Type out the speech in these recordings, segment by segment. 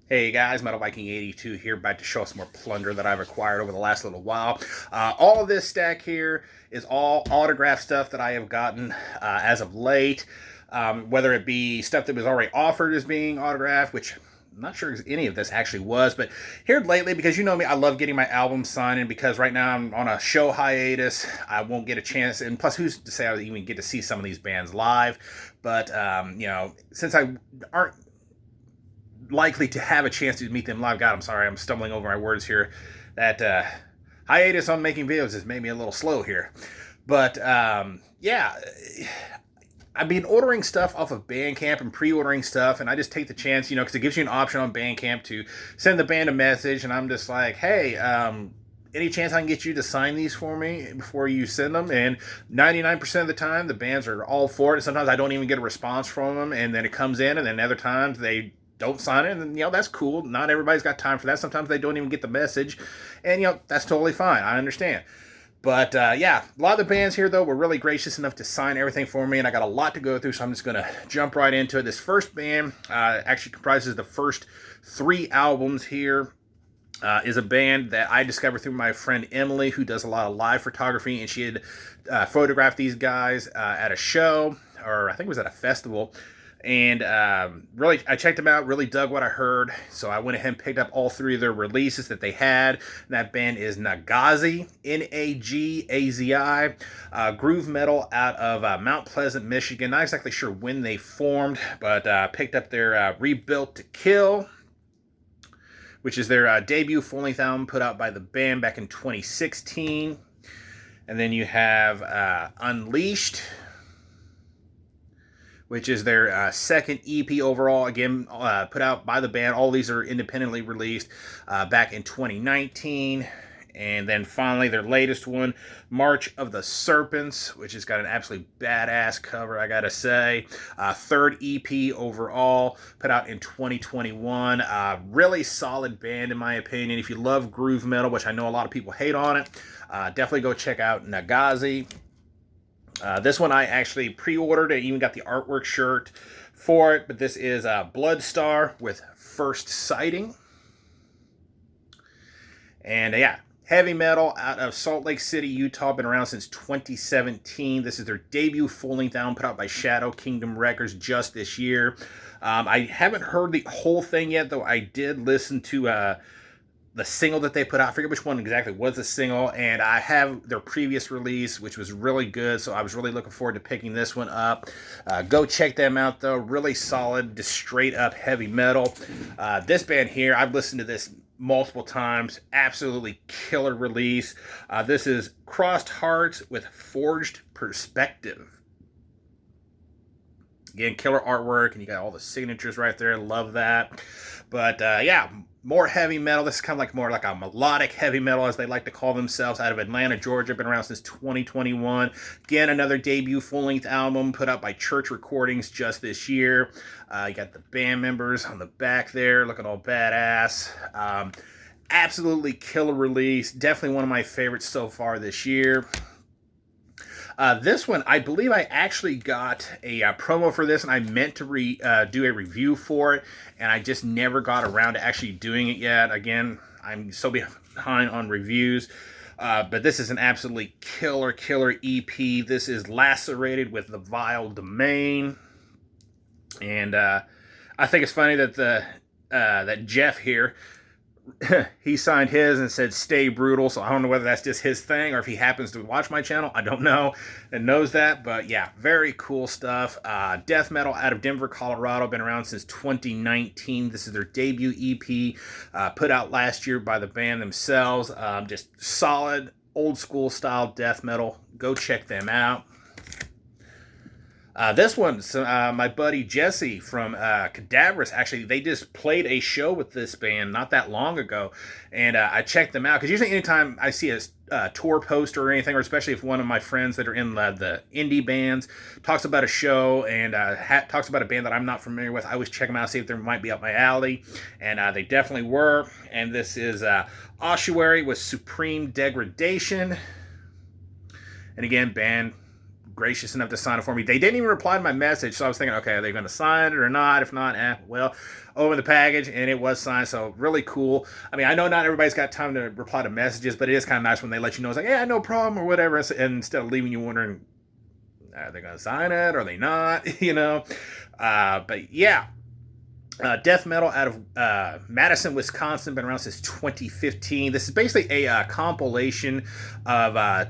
Hey guys, Metal Viking 82 here, back to show us more plunder that I've acquired over the last little while. All of this stack here is all autograph stuff that I have gotten as of late, whether it be stuff that was already offered as being autographed, which I'm not sure any of this actually was, but here lately, because you know me, I love getting my albums signed, and because right now I'm on a show hiatus, I won't get a chance, and plus who's to say I would even get to see some of these bands live, but since I aren't likely to have a chance to meet them live. God, I'm sorry, I'm stumbling over my words here. That hiatus on making videos has made me a little slow here. But yeah, I've been ordering stuff off of Bandcamp and pre-ordering stuff, and I just take the chance, because it gives you an option on Bandcamp to send the band a message, and I'm just like, hey, any chance I can get you to sign these for me before you send them? And 99% of the time, the bands are all for it. Sometimes I don't even get a response from them, and then it comes in, and then other times they don't sign it, and that's cool. Not everybody's got time for that. Sometimes they don't even get the message, and that's totally fine. I understand. But yeah, a lot of the bands here though were really gracious enough to sign everything for me, and I got a lot to go through, so I'm just gonna jump right into it. This first band actually comprises the first 3 albums here. Is a band that I discovered through my friend Emily, who does a lot of live photography, and she had photographed these guys at a show, or I think it was at a festival. And really, I checked them out, really dug what I heard, so I went ahead and picked up all 3 of their releases that they had. That band is Nagazi, Nagazi, groove metal out of Mount Pleasant, Michigan. Not exactly sure when they formed, but picked up their Rebuilt to Kill, which is their debut full-length album put out by the band back in 2016. And then you have Unleashed, which is their second EP overall, again, put out by the band. All these are independently released back in 2019. And then finally, their latest one, March of the Serpents, which has got an absolutely badass cover, I gotta say. Third EP overall, put out in 2021. Really solid band, in my opinion. If you love groove metal, which I know a lot of people hate on it, definitely go check out Nagazi. This one I actually pre-ordered. I even got the artwork shirt for it, but this is Bloodstar with First Sighting. And yeah, heavy metal out of Salt Lake City, Utah. Been around since 2017. This is their debut full-length album put out by Shadow Kingdom Records just this year. I haven't heard the whole thing yet, though I did listen to the single that they put out. I forget which one exactly was the single, and I have their previous release, which was really good, so I was really looking forward to picking this one up. Go check them out, though. Really solid, just straight up heavy metal. This band here, I've listened to this multiple times. Absolutely killer release. This is Crossed Hearts with Forged Perspective. Again, killer artwork, and you got all the signatures right there. Love that. But yeah, more heavy metal. This is kind of more like a melodic heavy metal, as they like to call themselves, out of Atlanta, Georgia. Been around since 2021. Again, another debut full-length album put out by Church Recordings just this year. You got the band members on the back there looking all badass. Absolutely killer release. Definitely one of my favorites so far this year. This one, I believe I actually got a promo for this, and I meant to do a review for it, and I just never got around to actually doing it yet. Again, I'm so behind on reviews, but this is an absolutely killer EP. This is Lacerated with the Vile Domain, and I think it's funny that that Jeff here, he signed his and said "Stay Brutal," so I don't know whether that's just his thing or if he happens to watch my channel. I don't know and knows that, but yeah, very cool stuff. Death metal out of Denver, Colorado. Been around since 2019. This is their debut EP, put out last year by the band themselves. Just solid, old school style death metal. Go check them out. This one's my buddy Jesse from Cadaverous. Actually, they just played a show with this band not that long ago, and I checked them out, because usually anytime I see a tour poster or anything, or especially if one of my friends that are in the indie bands talks about a show and talks about a band that I'm not familiar with, I always check them out, see if they might be up my alley, and they definitely were. And this is Ossuary with Supreme Degradation. And again, band gracious enough to sign it for me. They didn't even reply to my message, so I was thinking, okay, are they going to sign it or not? If not, well, over the package, and it was signed, so really cool. I mean, I know not everybody's got time to reply to messages, but it is kind of nice when they let you know, it's like, yeah, no problem, or whatever, and instead of leaving you wondering, are they going to sign it, or are they not, you know? But yeah. Death metal out of Madison, Wisconsin, been around since 2015. This is basically a compilation of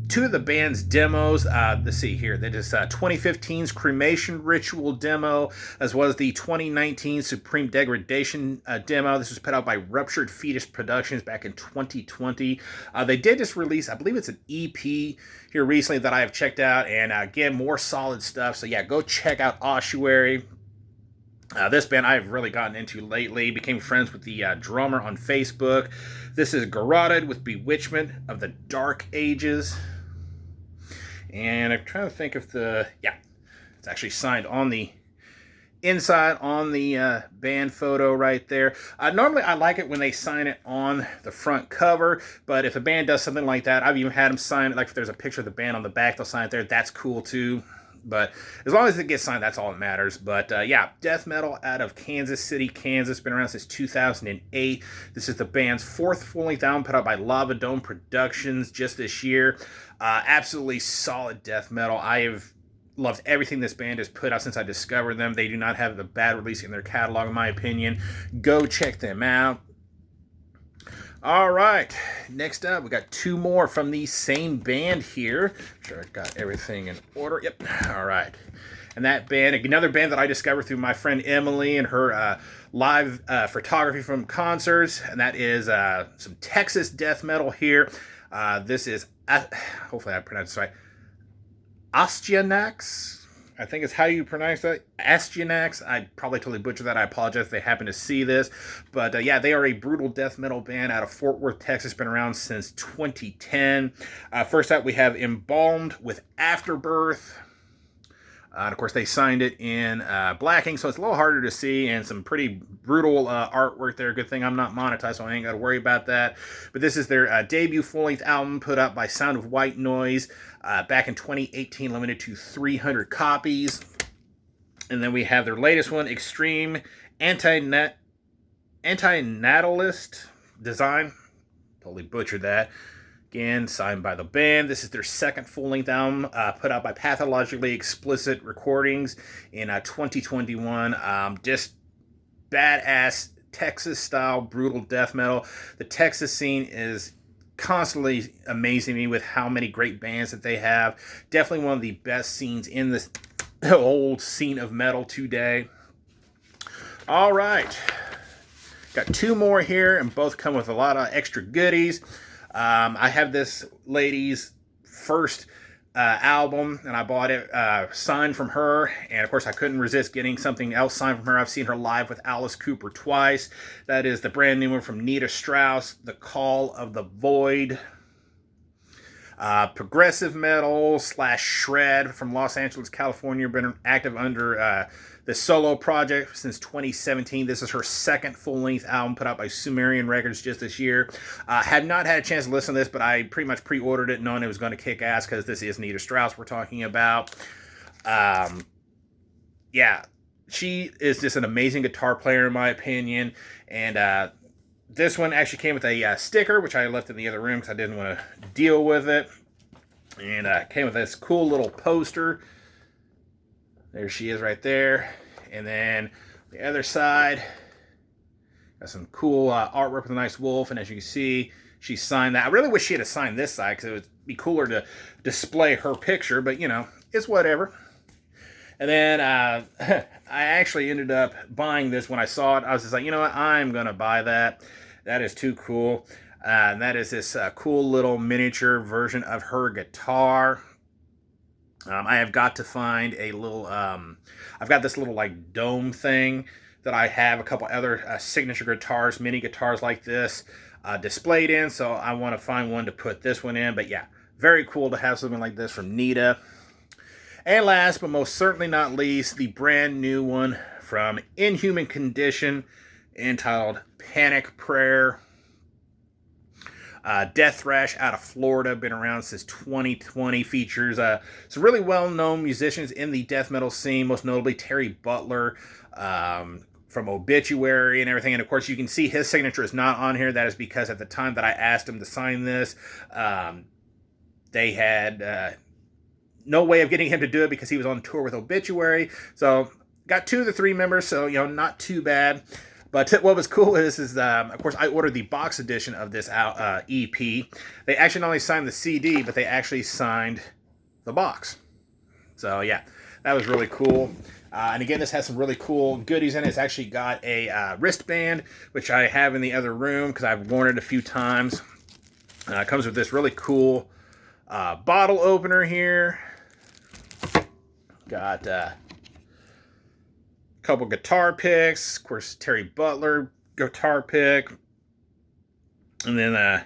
two of the band's demos. Let's see here. That is 2015's Cremation Ritual demo, as well as the 2019 Supreme Degradation demo. This was put out by Ruptured Fetus Productions back in 2020. They did just release, I believe it's an EP here recently that I have checked out, and again, more solid stuff. So yeah, go check out Ossuary. This band I've really gotten into lately. Became friends with the drummer on Facebook. This is Garroted with Bewitchment of the Dark Ages. And I'm trying to think if it's actually signed on the inside on the band photo right there. Normally I like it when they sign it on the front cover, but if a band does something like that, I've even had them sign it, like if there's a picture of the band on the back, they'll sign it there. That's cool too. But as long as it gets signed, that's all that matters. But yeah, death metal out of Kansas City, Kansas. Been around since 2008. This is the band's fourth full-length album put out by Lava Dome Productions just this year. Absolutely solid death metal. I have loved everything this band has put out since I discovered them. They do not have the bad release in their catalog, in my opinion. Go check them out. All right, next up, we got two more from the same band here. Sure, I got everything in order. Yep, all right. And that band, another band that I discovered through my friend Emily and her live photography from concerts, and that is some Texas death metal here. This is, hopefully I pronounced this right, Astyanax. I think it's how you pronounce that. Astyanax. I probably totally butchered that. I apologize if they happen to see this. But yeah, they are a brutal death metal band out of Fort Worth, Texas. Been around since 2010. First up, we have Embalmed with Afterbirth. And of course, they signed it in blacking, so it's a little harder to see, and some pretty brutal artwork there. Good thing I'm not monetized, so I ain't got to worry about that. But this is their debut full-length album put out by Sound of White Noise back in 2018, limited to 300 copies. And then we have their latest one, Extreme Antinatalist Design. Totally butchered that. Again, signed by the band. This is their second full-length album, put out by Pathologically Explicit Recordings in 2021. Just badass Texas-style brutal death metal. The Texas scene is constantly amazing me with how many great bands that they have. Definitely one of the best scenes in this old scene of metal today. All right. Got two more here, and both come with a lot of extra goodies. I have this lady's first album, and I bought it signed from her, and of course I couldn't resist getting something else signed from her. I've seen her live with Alice Cooper twice. That is the brand new one from Nita Strauss, The Call of the Void. Progressive metal / shred from Los Angeles, California. Been active under the solo project since 2017. This is her second full-length album put out by Sumerian Records just this year. Have not had a chance to listen to this, but I pretty much pre-ordered it knowing it was going to kick ass because this is Nita Strauss we're talking about. Yeah, she is just an amazing guitar player in my opinion, and this one actually came with a sticker, which I left in the other room because I didn't want to deal with it. And came with this cool little poster. There she is right there. And then the other side, got some cool artwork with a nice wolf. And as you can see, she signed that. I really wish she had signed this side because it would be cooler to display her picture. But, you know, it's whatever. And then I actually ended up buying this when I saw it. I was just like, you know what? I'm going to buy that. That is too cool. And that is this cool little miniature version of her guitar. I have got to find a little, I've got this little like dome thing that I have a couple other signature guitars, mini guitars like this displayed in. So I want to find one to put this one in. But yeah, very cool to have something like this from Nita. And last but most certainly not least, the brand new one from Inhuman Condition entitled Panic Prayer. Death Thrash out of Florida, been around since 2020. Features some really well-known musicians in the death metal scene, most notably Terry Butler from Obituary and everything. And of course, you can see his signature is not on here. That is because at the time that I asked him to sign this, they had no way of getting him to do it because he was on tour with Obituary. So got 2 of the 3 members, so not too bad. But what was cool is of course, I ordered the box edition of this EP. They actually not only signed the CD, but they actually signed the box. So yeah, that was really cool. And again, this has some really cool goodies in it. It's actually got a wristband, which I have in the other room because I've worn it a few times. It comes with this really cool bottle opener here. Got couple guitar picks, of course, Terry Butler guitar pick, and then a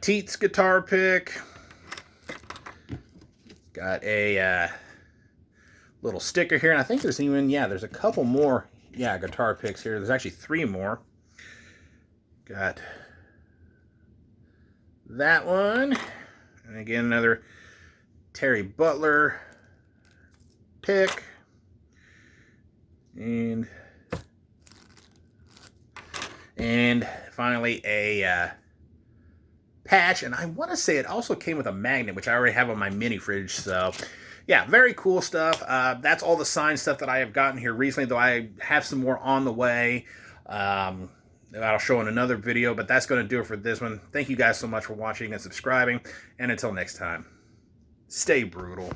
Teats guitar pick. Got a little sticker here, and I think there's even, there's a couple more, guitar picks here. There's actually 3 more. Got that one, and again, another Terry Butler pick. And finally a patch, and I want to say it also came with a magnet, which I already have on my mini fridge. So yeah, very cool stuff. That's all the signed stuff that I have gotten here recently, though I have some more on the way that I'll show in another video, but that's going to do it for this one. Thank you guys so much for watching and subscribing, and until next time, stay brutal.